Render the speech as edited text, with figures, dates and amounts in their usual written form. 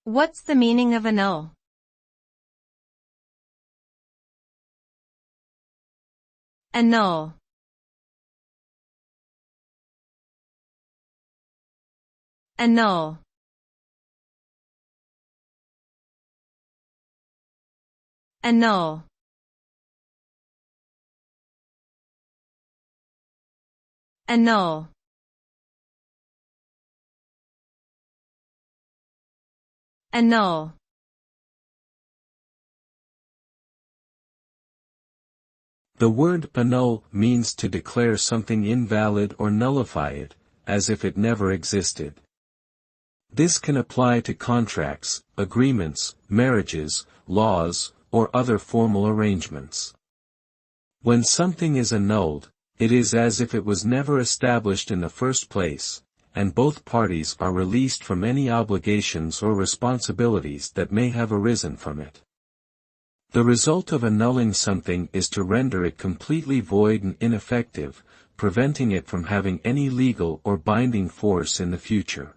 What's the meaning of annul? Annul. Annul. Annul. Annul. Annul. The word annul means to declare something invalid or nullify it, as if it never existed. This can apply to contracts, agreements, marriages, laws, or other formal arrangements. When something is annulled, it is as if it was never established in the first place, and both parties are released from any obligations or responsibilities that may have arisen from it. The result of annulling something is to render it completely void and ineffective, preventing it from having any legal or binding force in the future.